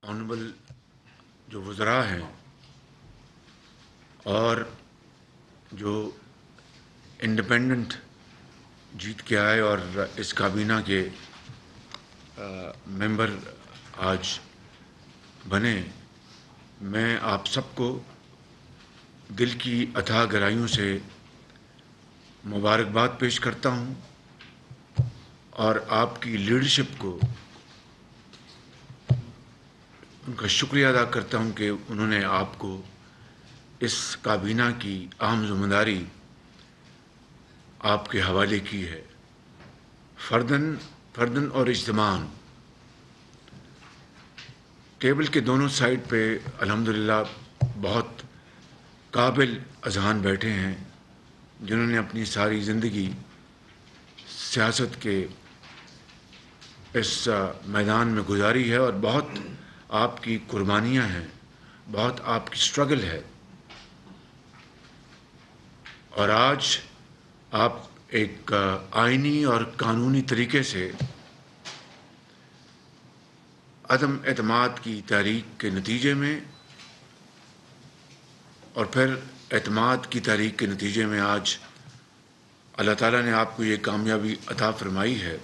Honourable جو وزراء ہیں اور جو انڈیپینڈنٹ جیت کے آئے اور اس کابینہ کے ممبر آج بنے، میں آپ سب کو دل کی اتھاہ گہرائیوں سے مبارکباد پیش کرتا ہوں اور آپ کی لیڈرشپ کو ان کا شکریہ ادا کرتا ہوں کہ انہوں نے آپ کو اس کابینہ کی اہم ذمہ داری آپ کے حوالے کی ہے۔ فردن اور اجتماعاً ٹیبل کے دونوں سائڈ پہ الحمدللہ بہت قابل اذہان بیٹھے ہیں جنہوں نے اپنی ساری زندگی سیاست کے اس میدان میں گزاری ہے اور بہت آپ کی قربانیاں ہیں، بہت آپ کی سٹرگل ہے، اور آج آپ ایک آئینی اور قانونی طریقے سے عدم اعتماد کی تحریک کے نتیجے میں اور پھر اعتماد کی تحریک کے نتیجے میں آج اللہ تعالیٰ نے آپ کو یہ کامیابی عطا فرمائی ہے،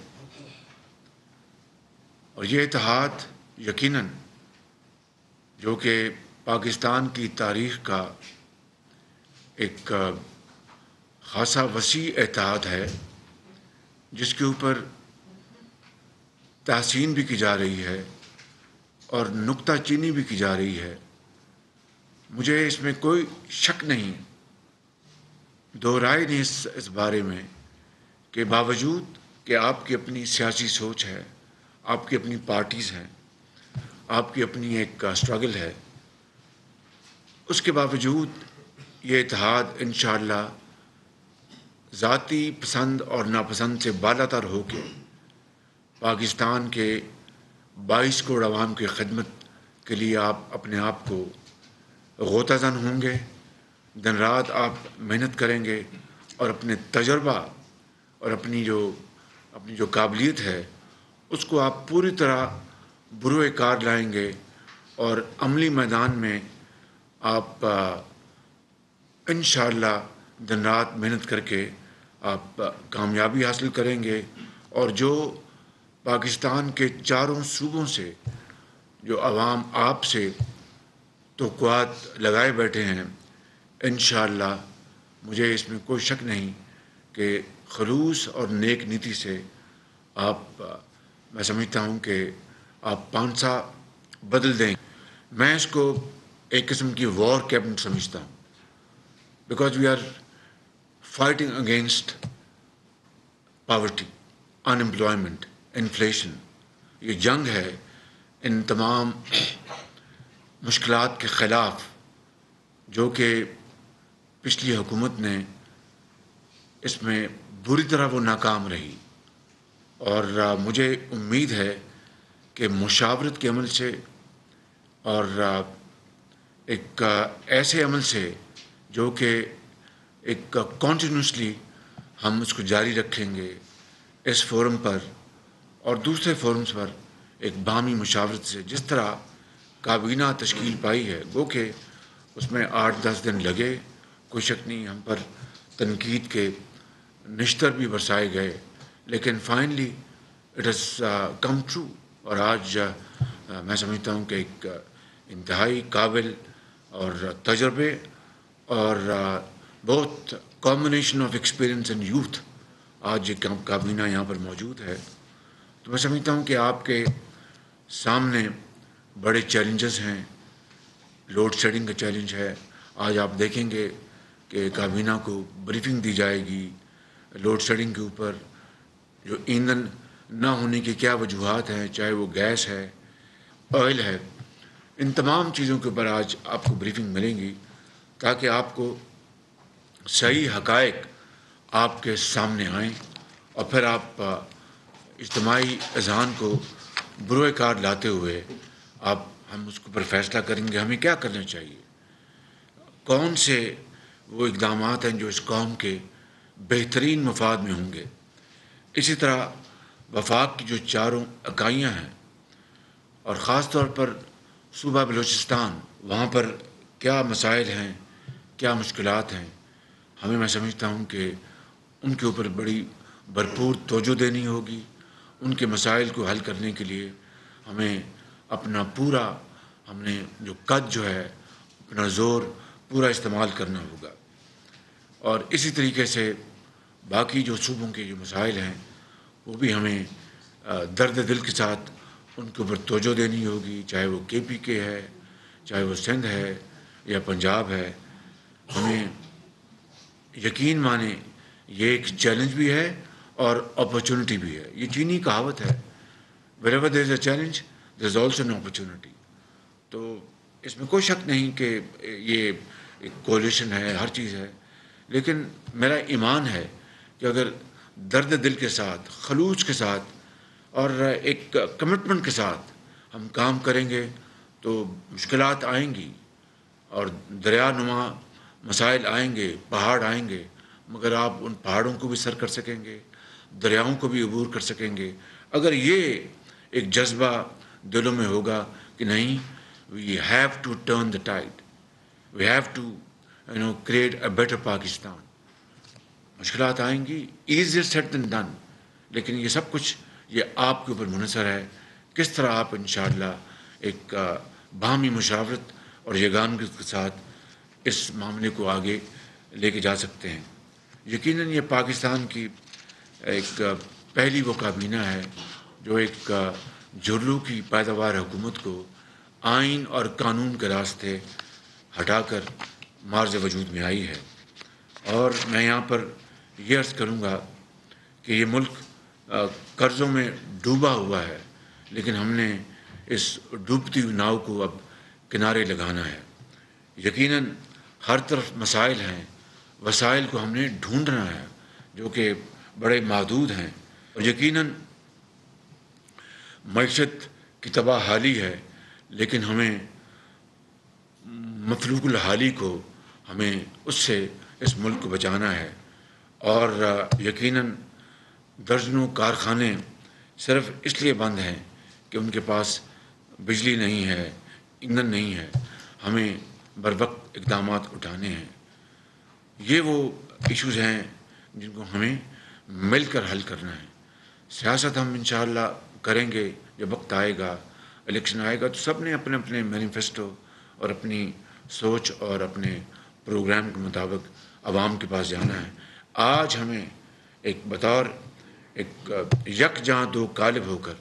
اور یہ اتحاد یقیناً جو کہ پاکستان کی تاریخ کا ایک خاصا وسیع اتحاد ہے جس کے اوپر تحسین بھی کی جا رہی ہے اور نکتہ چینی بھی کی جا رہی ہے۔ مجھے اس میں کوئی شک نہیں، دو رائے نہیں اس بارے میں کہ باوجود کہ آپ کی اپنی سیاسی سوچ ہے، آپ کی اپنی پارٹیز ہیں، آپ کی اپنی ایک سٹرگل ہے، اس کے باوجود یہ اتحاد انشاءاللہ ذاتی پسند اور ناپسند سے بالا تر ہو کے پاکستان کے 22 کروڑ عوام کی خدمت کے لیے آپ اپنے آپ کو غوطہ زن ہوں گے، دن رات آپ محنت کریں گے اور اپنے تجربہ اور اپنی جو قابلیت ہے اس کو آپ پوری طرح بروئے کار لائیں گے اور عملی میدان میں آپ انشاءاللہ دن رات محنت کر کے آپ کامیابی حاصل کریں گے، اور جو پاکستان کے چاروں صوبوں سے جو عوام آپ سے توقعات لگائے بیٹھے ہیں، انشاءاللہ مجھے اس میں کوئی شک نہیں کہ خلوص اور نیک نیتی سے آپ میں سمجھتا ہوں کہ آپ پانسا بدل دیں۔ میں اس کو ایک قسم کی وار کیبنٹ سمجھتا ہوں، because we are fighting against poverty, unemployment, inflation. یہ جنگ ہے ان تمام مشکلات کے خلاف جو کہ پچھلی حکومت نے اس میں بری طرح وہ ناکام رہی، اور مجھے امید ہے کہ مشاورت کے عمل سے اور ایک ایسے عمل سے جو کہ ایک کنٹینیوسلی ہم اس کو جاری رکھیں گے اس فورم پر اور دوسرے فورمز پر، ایک باہمی مشاورت سے جس طرح کابینہ تشکیل پائی ہے، گو کہ اس میں 8-10 دن لگے، کوئی شک نہیں، ہم پر تنقید کے نشتر بھی برسائے گئے، لیکن finally it has come true, اور آج میں سمجھتا ہوں کہ ایک انتہائی قابل اور تجربے اور بہت combination of experience and youth آج یہ کابینہ یہاں پر موجود ہے۔ تو میں سمجھتا ہوں کہ آپ کے سامنے بڑے چیلنجز ہیں، لوڈ شیڈنگ کا چیلنج ہے۔ آج آپ دیکھیں گے کہ کابینہ کو بریفنگ دی جائے گی لوڈ شیڈنگ کے اوپر، جو ایندھن نہ ہونے کی کیا وجوہات ہیں، چاہے وہ گیس ہے، آئل ہے، ان تمام چیزوں کے اوپر آج آپ کو بریفنگ ملیں گی تاکہ آپ کو صحیح حقائق آپ کے سامنے آئیں، اور پھر آپ اجتماعی اذہان کو بروئے کار لاتے ہوئے ہم اس کے اوپر فیصلہ کریں گے ہمیں کیا کرنا چاہیے، کون سے وہ اقدامات ہیں جو اس قوم کے بہترین مفاد میں ہوں گے۔ اسی طرح وفاق کی جو چاروں اکائیاں ہیں، اور خاص طور پر صوبہ بلوچستان، وہاں پر کیا مسائل ہیں، کیا مشکلات ہیں، میں سمجھتا ہوں کہ ان کے اوپر بڑی بھرپور توجہ دینی ہوگی. ان کے مسائل کو حل کرنے کے لیے ہمیں اپنا پورا جو قد جو ہے، اپنا زور پورا استعمال کرنا ہوگا. اور اسی طریقے سے باقی جو صوبوں کے جو مسائل ہیں وہ بھی ہمیں درد دل کے ساتھ ان کے اوپر توجہ دینی ہوگی، چاہے وہ KPK ہے، چاہے وہ سندھ ہے یا پنجاب ہے. ہمیں یقین مانیں یہ ایک چیلنج بھی ہے اور اپرچونٹی بھی ہے. یہ چینی کہاوت ہے، wherever there is a challenge there is also an opportunity. تو اس میں کوئی شک نہیں کہ یہ ایک کولیشن ہے، ہر چیز ہے، لیکن میرا ایمان ہے کہ اگر درد دل کے ساتھ، خلوص کے ساتھ اور ایک کمٹمنٹ کے ساتھ ہم کام کریں گے تو مشکلات آئیں گی اور دریا نما مسائل آئیں گے، پہاڑ آئیں گے، مگر آپ ان پہاڑوں کو بھی سر کر سکیں گے، دریاؤں کو بھی عبور کر سکیں گے اگر یہ ایک جذبہ دلوں میں ہوگا کہ نہیں، we have to turn the tide, we have to create a better Pakistan. مشکلات آئیں گی، easier said than done، لیکن یہ سب کچھ یہ آپ کے اوپر منحصر ہے کس طرح آپ انشاءاللہ ایک باہمی مشاورت اور یگانگی کے ساتھ اس معاملے کو آگے لے کے جا سکتے ہیں. یقیناً یہ پاکستان کی ایک پہلی وہ کابینہ ہے جو ایک جھرلو کی پیداوار حکومت کو آئین اور قانون کے راستے ہٹا کر معرض وجود میں آئی ہے. اور میں یہاں پر یہ عرض کروں گا کہ یہ ملک قرضوں میں ڈوبا ہوا ہے، لیکن ہم نے اس ڈوبتی ہوئی ناؤ کو اب کنارے لگانا ہے. یقیناً ہر طرف مسائل ہیں، وسائل کو ہم نے ڈھونڈنا ہے جو کہ بڑے محدود ہیں، اور یقیناً معیشت کی تباہ حالی ہے، لیکن ہمیں مفلوق الحالی کو ہمیں اس سے اس ملک کو بچانا ہے. اور یقیناً درجنوں کارخانے صرف اس لیے بند ہیں کہ ان کے پاس بجلی نہیں ہے، ایندھن نہیں ہے. ہمیں بر وقت اقدامات اٹھانے ہیں. یہ وہ ایشوز ہیں جن کو ہمیں مل کر حل کرنا ہے. سیاست ہم انشاءاللہ کریں گے، جب وقت آئے گا، الیکشن آئے گا، تو سب نے اپنے اپنے مینیفیسٹو اور اپنی سوچ اور اپنے پروگرام کے مطابق عوام کے پاس جانا ہے. آج ہمیں ایک بطور ایک یکجاں دو قالب ہو کر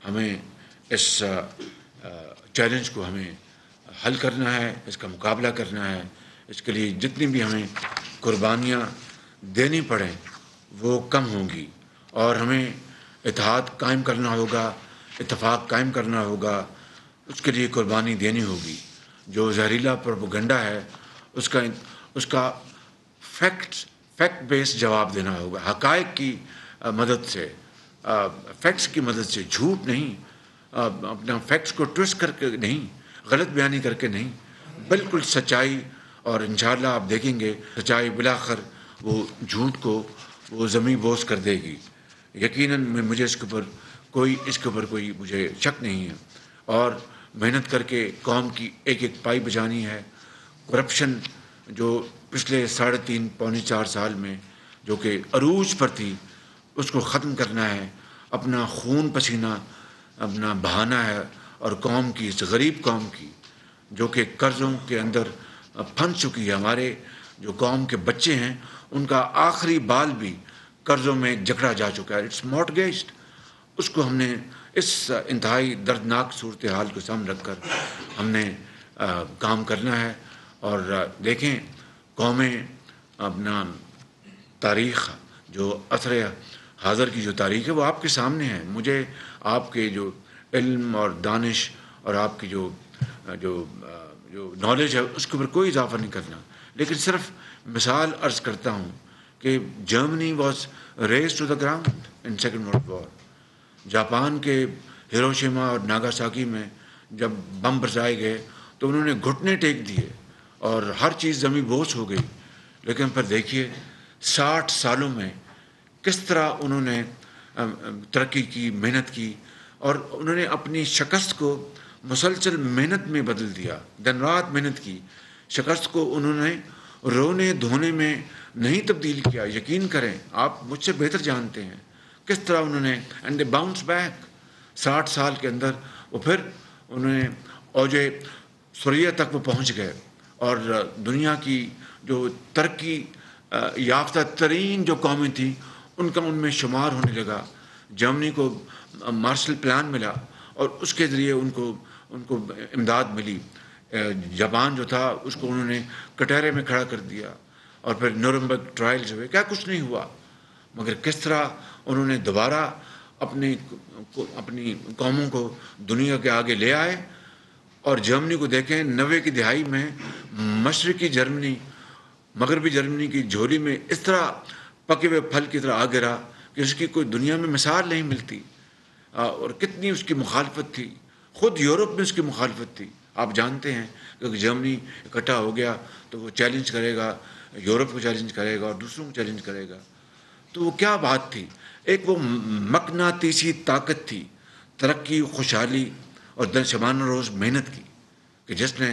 ہمیں اس چیلنج کو ہمیں حل کرنا ہے، اس کا مقابلہ کرنا ہے. اس کے لیے جتنی بھی ہمیں قربانیاں دینی پڑیں وہ کم ہوں گی، اور ہمیں اتحاد قائم کرنا ہوگا، اتفاق قائم کرنا ہوگا. اس کے لیے قربانی دینی ہوگی. جو زہریلا پروپیگنڈا ہے اس کا فیکٹ بیس جواب دینا ہوگا، حقائق کی مدد سے، فیکٹس کی مدد سے، جھوٹ نہیں، اپنا فیکٹس کو ٹوسٹ کر کے نہیں، غلط بیانی کر کے نہیں، بالکل سچائی. اور انشاءاللہ آپ دیکھیں گے سچائی بلاخر وہ جھوٹ کو وہ زمیں بوس کر دے گی. یقیناً مجھے اس کے اوپر کوئی مجھے شک نہیں ہے. اور محنت کر کے قوم کی ایک ایک پائی بچانی ہے. کرپشن جو پچھلے 3.5 پونے 4 سال میں جو کہ عروج پر تھی، اس کو ختم کرنا ہے. اپنا خون پسینہ اپنا بہانا ہے، اور قوم کی، اس غریب قوم کی جو کہ قرضوں کے اندر پھنس چکی ہے. ہمارے جو قوم کے بچے ہیں ان کا آخری بال بھی قرضوں میں جکڑا جا چکا ہے. اٹس مارٹگیجڈ. اس کو ہم نے اس انتہائی دردناک صورتحال کو سامنے رکھ کر ہم نے کام کرنا ہے. اور دیکھیں قومیں اپنا تاریخ، جو عصر حاضر کی جو تاریخ ہے وہ آپ کے سامنے ہے. مجھے آپ کے جو علم اور دانش اور آپ کی جو نالج ہے اس کے اوپر کوئی اضافہ نہیں کرنا، لیکن صرف مثال عرض کرتا ہوں کہ Germany was razed to the ground in second world war. Japan کے ہیروشیما اور ناگاساکی میں جب بم برسائے گئے تو انہوں نے گھٹنے ٹیک دیے اور ہر چیز زمیں بوس ہو گئی. لیکن پھر دیکھیے 60 سالوں میں کس طرح انہوں نے ترقی کی، محنت کی، اور انہوں نے اپنی شکست کو مسلسل محنت میں بدل دیا، دن رات محنت کی. شکست کو انہوں نے رونے دھونے میں نہیں تبدیل کیا. یقین کریں، آپ مجھ سے بہتر جانتے ہیں کس طرح انہوں نے اینڈ دے باؤنس بیک. 60 سال کے اندر وہ پھر انہوں نے اوج سریا تک وہ پہنچ گئے، اور دنیا کی جو ترقی یافتہ ترین جو قومیں تھیں ان کا ان میں شمار ہونے لگا. جرمنی کو مارشل پلان ملا اور اس کے ذریعے ان کو امداد ملی. جاپان جو تھا اس کو انہوں نے کٹہرے میں کھڑا کر دیا، اور پھر نورمبرگ ٹرائلز ہوئے. کیا کچھ نہیں ہوا، مگر کس طرح انہوں نے دوبارہ اپنی قوموں کو دنیا کے آگے لے آئے. اور جرمنی کو دیکھیں، 90 کی دہائی میں مشرقی جرمنی مغربی جرمنی کی جھولی میں اس طرح پکے ہوئے پھل کی طرح آ گرا کہ اس کی کوئی دنیا میں مثال نہیں ملتی. اور کتنی اس کی مخالفت تھی، خود یورپ میں اس کی مخالفت تھی. آپ جانتے ہیں کہ جرمنی اکٹھا ہو گیا تو وہ چیلنج کرے گا، یورپ کو چیلنج کرے گا اور دوسروں کو چیلنج کرے گا. تو وہ کیا بات تھی؟ ایک وہ مقناطیسی طاقت تھی، ترقی، خوشحالی اور شبانہ روز محنت کی، کہ جس نے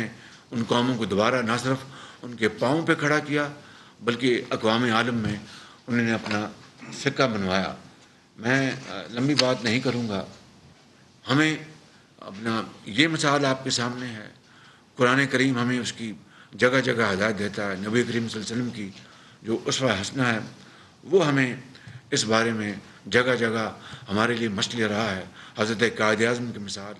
ان قوموں کو دوبارہ نہ صرف ان کے پاؤں پہ کھڑا کیا بلکہ اقوام عالم میں انہوں نے اپنا سکہ بنوایا. میں لمبی بات نہیں کروں گا. ہمیں اپنا یہ مثال آپ کے سامنے ہے. قرآن کریم ہمیں اس کی جگہ جگہ ہدایت دیتا ہے. نبی کریم صلی اللہ علیہ وسلم کی جو اسوہ حسنہ ہے وہ ہمیں اس بارے میں جگہ جگہ ہمارے لیے مشعل رہا ہے. حضرت قائد اعظم کی مثال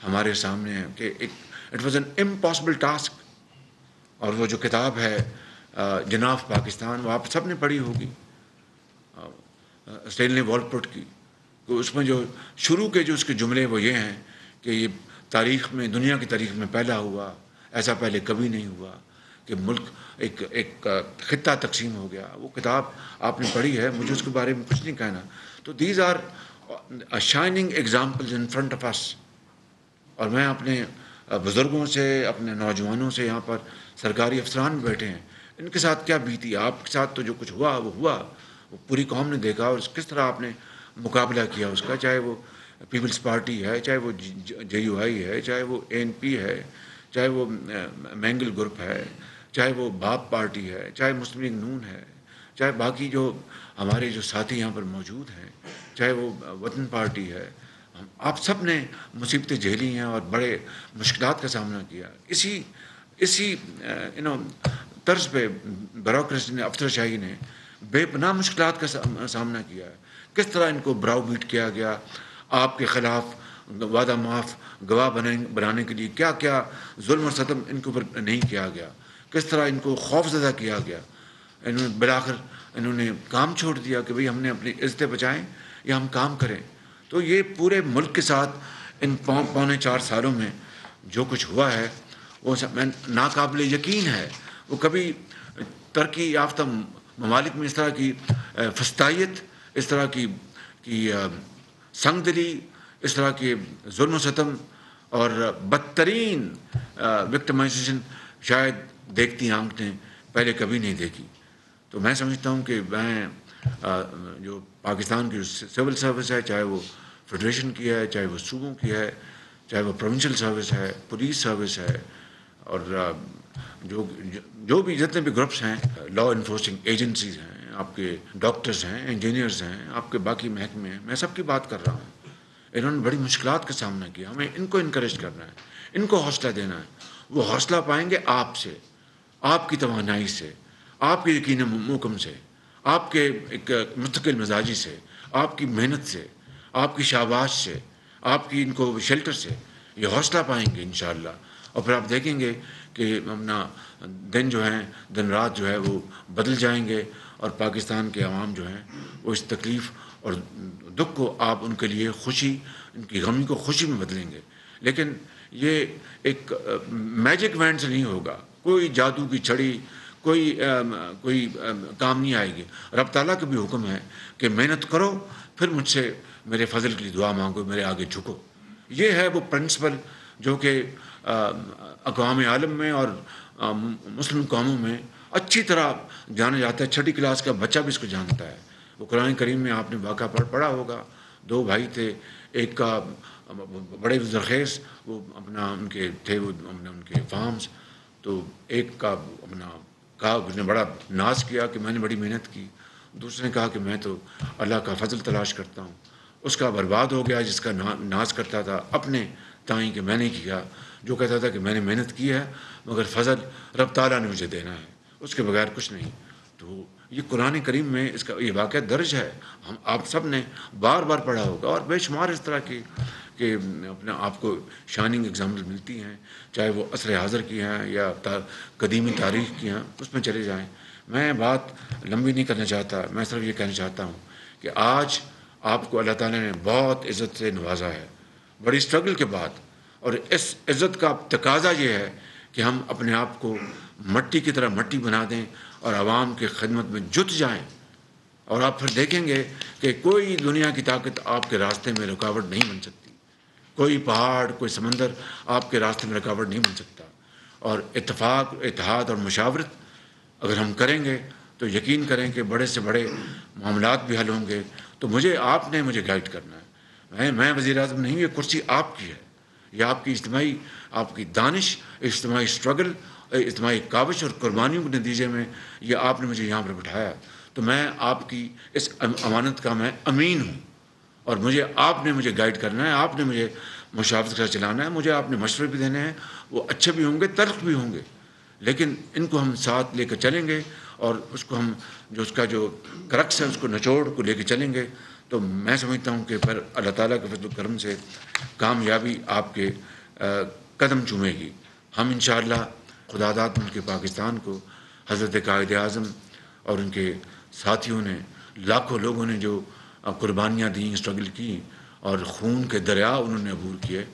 ہمارے سامنے ہے کہ it was an impossible task. اور وہ جو کتاب ہے جناح پاکستان، وہ آپ سب نے پڑھی ہوگی، اسٹینلی والپورٹ کی. تو اس میں جو شروع کے جو اس کے جملے وہ یہ ہیں کہ یہ تاریخ میں، دنیا کی تاریخ میں پہلا ہوا، ایسا پہلے کبھی نہیں ہوا کہ ملک ایک خطہ تقسیم ہو گیا. وہ کتاب آپ نے پڑھی ہے، مجھے اس کے بارے میں کچھ نہیں کہنا. تو these are shining examples in front of us. اور میں اپنے بزرگوں سے، اپنے نوجوانوں سے، یہاں پر سرکاری افسران بھی بیٹھے ہیں، ان کے ساتھ کیا بیتی. آپ کے ساتھ تو جو کچھ ہوا وہ ہوا، وہ پوری قوم نے دیکھا، اور کس طرح آپ نے مقابلہ کیا اس کا. چاہے وہ پیپلز پارٹی ہے، چاہے وہ جے یو آئی ہے، چاہے وہ اے این پی ہے، چاہے وہ مینگل گروپ ہے، چاہے وہ باپ پارٹی ہے، چاہے مسلم لیگ نون ہے، چاہے باقی جو ہمارے جو ساتھی یہاں پر موجود ہیں، چاہے وہ وطن پارٹی ہے. آپ سب نے مصیبتیں جھیلی ہیں اور بڑے مشکلات کا سامنا کیا. اسی طرز پہ بیوروکریسی نے، افسر شاہی نے بے پناہ مشکلات کا سامنا کیا ہے. کس طرح ان کو براؤ بیٹ کیا گیا، آپ کے خلاف وعدہ معاف گواہ بنانے کے لیے کیا کیا ظلم و ستم ان کے اوپر نہیں کیا گیا، کس طرح ان کو خوف زدہ کیا گیا. انہوں نے بالآخر کام چھوڑ دیا کہ بھئی ہم نے اپنی عزتیں بچائیں یا ہم کام کریں. تو یہ پورے ملک کے ساتھ ان 4.25 سالوں میں جو کچھ ہوا ہے وہ ناقابل یقین ہے. وہ کبھی ترقی یافتہ ممالک میں اس طرح کی فسطائیت، اس طرح کی سنگ دلی، اس طرح کے ظلم و ستم اور بدترین وکٹمائزیشن شاید دیکھتی آنکھیں پہلے کبھی نہیں دیکھی. تو میں سمجھتا ہوں کہ میں جو پاکستان کی سول سروس ہے، چاہے وہ فیڈریشن کی ہے، چاہے وہ صوبوں کی ہے، چاہے وہ پروونشل سروس ہے، پولیس سروس ہے، اور جو بھی جتنے بھی گروپس ہیں، لا انفورسنگ ایجنسیز ہیں، آپ کے ڈاکٹرز ہیں، انجینئرز ہیں، آپ کے باقی محکمے ہیں، میں سب کی بات کر رہا ہوں. انہوں نے بڑی مشکلات کا سامنا کیا. ہمیں ان کو انکریج کرنا ہے، ان کو حوصلہ دینا ہے. وہ حوصلہ پائیں گے آپ سے، آپ کی توانائی سے، آپ کے یقین محکم سے، آپ کے ایک مستقل مزاجی سے، آپ کی محنت سے، آپ کی شاباش سے، آپ کی ان کو شیلٹر سے. یہ حوصلہ پائیں گے انشاءاللہ. اور پھر آپ دیکھیں گے کہ اپنا دن جو ہیں، دن رات جو ہے وہ بدل جائیں گے، اور پاکستان کے عوام جو ہیں وہ اس تکلیف اور دکھ کو آپ ان کے لیے خوشی، ان کی غمی کو خوشی میں بدلیں گے. لیکن یہ ایک میجک وینڈ سے نہیں ہوگا، کوئی جادو کی چھڑی، کوئی کام نہیں آئے گی. رب تعالیٰ کا بھی حکم ہے کہ محنت کرو، پھر مجھ سے میرے فضل کے لیے دعا مانگو، میرے آگے جھکو. یہ ہے وہ پرنسپل جو کہ اقوام عالم میں اور مسلم قوموں میں اچھی طرح جانا جاتا ہے. 6ٹھی کلاس کا بچہ بھی اس کو جانتا ہے. وہ قرآن کریم میں آپ نے واقعہ پڑھا ہوگا، دو بھائی تھے، ایک کا بڑے زرخیز وہ اپنا ان کے تھے وہ ان کے فارمز، تو ایک کا اپنا کہا اس نے بڑا ناز کیا کہ میں نے بڑی محنت کی، دوسرے نے کہا کہ میں تو اللہ کا فضل تلاش کرتا ہوں. اس کا برباد ہو گیا جس کا ناز کرتا تھا اپنے تائیں کہ میں نے کیا، جو کہتا تھا کہ میں نے محنت کی ہے مگر فضل رب تعالیٰ نے مجھے دینا ہے، اس کے بغیر کچھ نہیں. تو یہ قرآن کریم میں اس کا یہ واقعہ درج ہے، ہم آپ سب نے بار بار پڑھا ہوگا، اور بے شمار اس طرح کی کہ اپنا آپ کو شائننگ اگزامپل ملتی ہیں، چاہے وہ عصر حاضر کی ہیں یا قدیمی تاریخ کی ہیں، اس میں چلے جائیں. میں بات لمبی نہیں کرنا چاہتا، میں صرف یہ کہنا چاہتا ہوں کہ آج آپ کو اللہ تعالیٰ نے بہت عزت سے نوازا ہے بڑی اسٹرگل کے بعد، اور اس عزت کا تقاضا یہ ہے کہ ہم اپنے آپ کو مٹی کی طرح مٹی بنا دیں اور عوام کی خدمت میں جت جائیں، اور آپ پھر دیکھیں گے کہ کوئی دنیا کی طاقت آپ کے راستے میں رکاوٹ نہیں بن سکتی، کوئی پہاڑ کوئی سمندر آپ کے راستے میں رکاوٹ نہیں بن سکتا. اور اتفاق اتحاد اور مشاورت اگر ہم کریں گے تو یقین کریں کہ بڑے سے بڑے معاملات بھی حل ہوں گے. تو آپ نے مجھے گائیڈ کرنا ہے، میں وزیر اعظم نہیں ہوں، یہ کرسی آپ کی ہے، یہ آپ کی اجتماعی آپ کی دانش، اجتماعی اسٹرگل، اجتماعی کاوش اور قربانیوں کے نتیجے میں یہ آپ نے مجھے یہاں پر بٹھایا. تو میں آپ کی اس امانت کا میں امین ہوں، اور آپ نے مجھے گائیڈ کرنا ہے، آپ نے مجھے مشاورت کے ساتھ چلانا ہے، مجھے آپ نے مشورے بھی دینے ہیں، وہ اچھے بھی ہوں گے تلخ بھی ہوں گے، لیکن ان کو ہم ساتھ لے کر چلیں گے، اور اس کو ہم اس کا جو کرکس ہے اس کو نچوڑ کو لے کے چلیں گے. تو میں سمجھتا ہوں کہ پھر اللہ تعالیٰ کے فضل و کرم سے کامیابی آپ کے قدم چومے گی. ہم انشاءاللہ خدا داد ملک پاکستان کو حضرت قائد اعظم اور ان کے ساتھیوں نے، لاکھوں لوگوں نے جو قربانیاں دیں، اسٹرگل کی، اور خون کے دریا انہوں نے عبور کیے،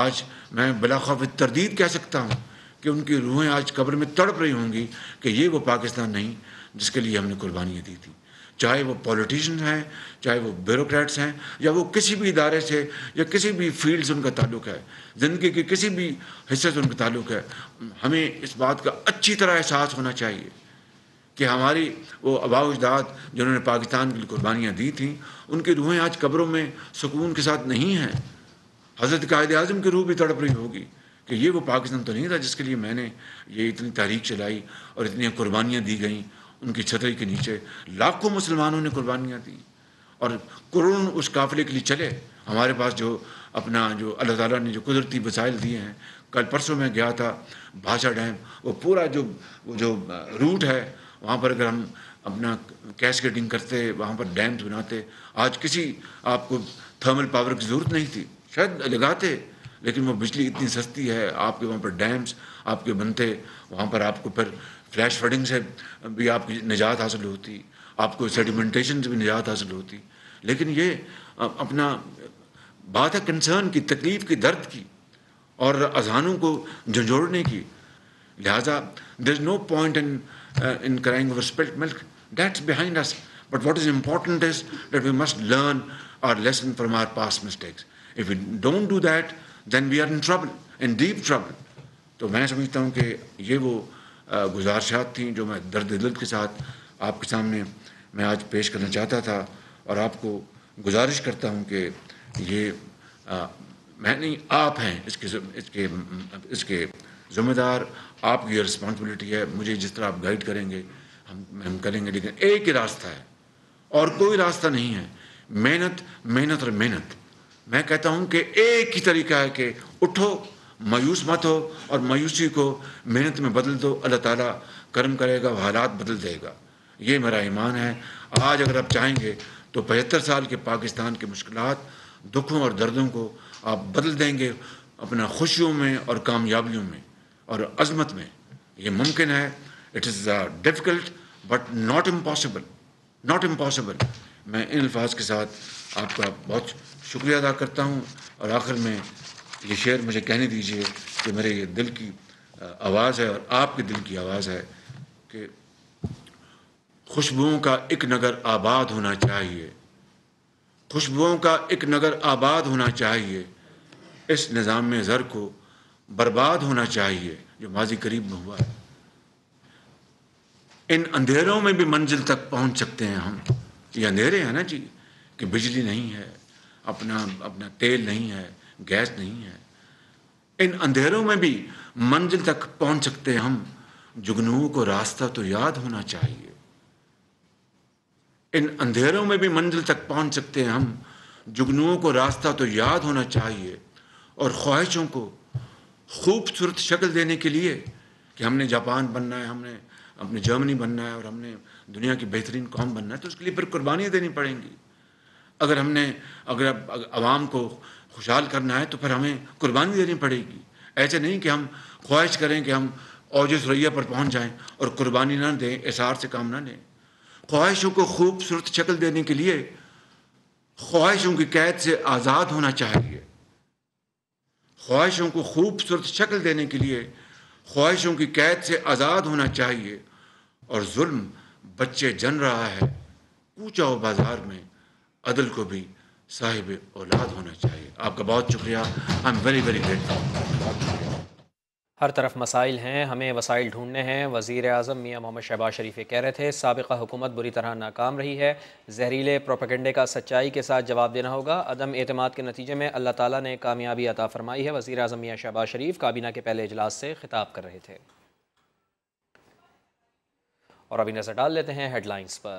آج میں بلا خوف تردید کہہ سکتا ہوں کہ ان کی روحیں آج قبر میں تڑپ رہی ہوں گی کہ یہ وہ پاکستان نہیں جس کے لیے ہم نے قربانیاں دی تھیں. چاہے وہ پولیٹیشین ہیں، چاہے وہ بیوروکریٹس ہیں، یا وہ کسی بھی ادارے سے یا کسی بھی فیلڈ سے ان کا تعلق ہے، زندگی کے کسی بھی حصے سے ان کا تعلق ہے، ہمیں اس بات کا اچھی طرح احساس ہونا چاہیے کہ ہماری وہ آباء و اجداد جنہوں نے پاکستان کے لیے قربانیاں دی تھیں، ان کی روحیں آج قبروں میں سکون کے ساتھ نہیں ہیں. حضرت قائد اعظم کی روح بھی تڑپ رہی ہوگی کہ یہ وہ پاکستان تو نہیں تھا جس کے لیے میں نے یہ اتنی تاریخ چلائی اور اتنی قربانیاں دی گئیں. ان کی چھتری کے نیچے لاکھوں مسلمانوں نے قربانیاں دیں، اور قرون اس قافلے کے لیے چلے. ہمارے پاس جو اللہ تعالیٰ نے جو قدرتی وسائل دیے ہیں، کل پرسوں میں گیا تھا بھاشا ڈیم، وہ پورا جو روٹ ہے وہاں پر اگر ہم اپنا کیسکیڈنگ کرتے، وہاں پر ڈیمز بناتے، آج کسی آپ کو تھرمل پاور کی ضرورت نہیں تھی، شاید لگاتے، لیکن وہ بجلی اتنی سستی ہے، آپ کے وہاں پر ڈیمز آپ کے بنتے، وہاں پر آپ کو پھر فلیش فلڈنگ سے بھی آپ کی نجات حاصل ہوتی، آپ کو سیڈیمنٹیشن سے بھی نجات حاصل ہوتی. لیکن یہ اپنا بات ہے کنسرن کی، تکلیف کی، درد کی، اور اذہانوں کو جھنجھوڑنے کی. لہٰذا there is no point in crying over spilt milk. That's behind us. But what is important is that we must learn our lesson from our past mistakes. If we don't do that, then we are in trouble, in deep trouble. تو میں سمجھتا ہوں کہ یہ وہ گزارشات تھیں جو میں درد دل کے ساتھ آپ کے سامنے میں آج پیش کرنا چاہتا تھا، اور آپ کو گزارش کرتا ہوں کہ یہ میں نہیں، آپ ہیں اس کے ذمہ دار، آپ کی یہ رسپانسبلٹی ہے. مجھے جس طرح آپ گائیڈ کریں گے ہم کریں گے، لیکن ایک ہی راستہ ہے اور کوئی راستہ نہیں ہے، محنت محنت اور محنت. میں کہتا ہوں کہ ایک ہی طریقہ ہے کہ اٹھو، مایوس مت ہو، اور مایوسی کو محنت میں بدل دو. اللہ تعالیٰ کرم کرے گا، حالات بدل دے گا، یہ میرا ایمان ہے. آج اگر آپ چاہیں گے تو 75 سال کے پاکستان کے مشکلات، دکھوں اور دردوں کو آپ بدل دیں گے اپنا خوشیوں میں اور کامیابیوں میں اور عظمت میں. یہ ممکن ہے. It is difficult but not impossible, not impossible. میں ان الفاظ کے ساتھ آپ کا بہت شکریہ ادا کرتا ہوں، اور آخر میں یہ شعر مجھے کہنے دیجیے کہ میرے یہ دل کی آواز ہے اور آپ کے دل کی آواز ہے کہ خوشبوؤں کا ایک نگر آباد ہونا چاہیے، خوشبوؤں کا ایک نگر آباد ہونا چاہیے، اس نظام میں زر کو برباد ہونا چاہیے جو ماضی قریب میں ہوا ہے. ان اندھیروں میں بھی منزل تک پہنچ سکتے ہیں ہم. یہ اندھیرے ہیں نا جی، کہ بجلی نہیں ہے، اپنا تیل نہیں ہے، گیس نہیں ہے۔ ان اندھیروں میں بھی منزل تک پہنچ سکتے ہیں ہم، جگنوؤں کو راستہ تو یاد ہونا چاہیے۔ ان اندھیروں میں بھی منزل تک پہنچ سکتے ہیں ہم، جگنوؤں کو راستہ تو یاد ہونا چاہیے، اور خواہشوں کو خوبصورت شکل دینے کے لیے کہ ہم نے جاپان بننا ہے، ہم نے اپنے جرمنی بننا ہے، اور ہم نے دنیا کی بہترین قوم بننا ہے، تو اس کے لیے پھر قربانیاں دینی پڑیں گی۔ اگر عوام کو خوشحال کرنا ہے تو پھر ہمیں قربانی دینی پڑے گی۔ ایسے نہیں کہ ہم خواہش کریں کہ ہم اوج ثریا پر پہنچ جائیں اور قربانی نہ دیں، اثار سے کام نہ لیں۔ خواہشوں کو خوبصورت شکل دینے کے لیے خواہشوں کی قید سے آزاد ہونا چاہیے۔ خواہشوں کو خوبصورت شکل دینے کے لیے خواہشوں کی قید سے آزاد ہونا چاہیے، اور ظلم بچے جن رہا ہے کوچہ و بازار میں، عدل کو بھی صاحب اولاد ہونا چاہیے۔ آپ کا بہت شکریہ۔ I am very very grateful. ہر طرف مسائل ہیں، ہمیں وسائل ڈھونڈنے ہیں۔ وزیر اعظم میاں محمد شہباز شریف یہ کہہ رہے تھے سابقہ حکومت بری طرح ناکام رہی ہے، زہریلے پروپیگنڈے کا سچائی کے ساتھ جواب دینا ہوگا۔ عدم اعتماد کے نتیجے میں اللہ تعالیٰ نے کامیابی عطا فرمائی ہے، وزیر اعظم میاں شہباز شریف کابینہ کے پہلے اجلاس سے خطاب کر رہے تھے۔ اور ابھی نظر ڈال لیتے ہیں ہیڈ لائنز پر۔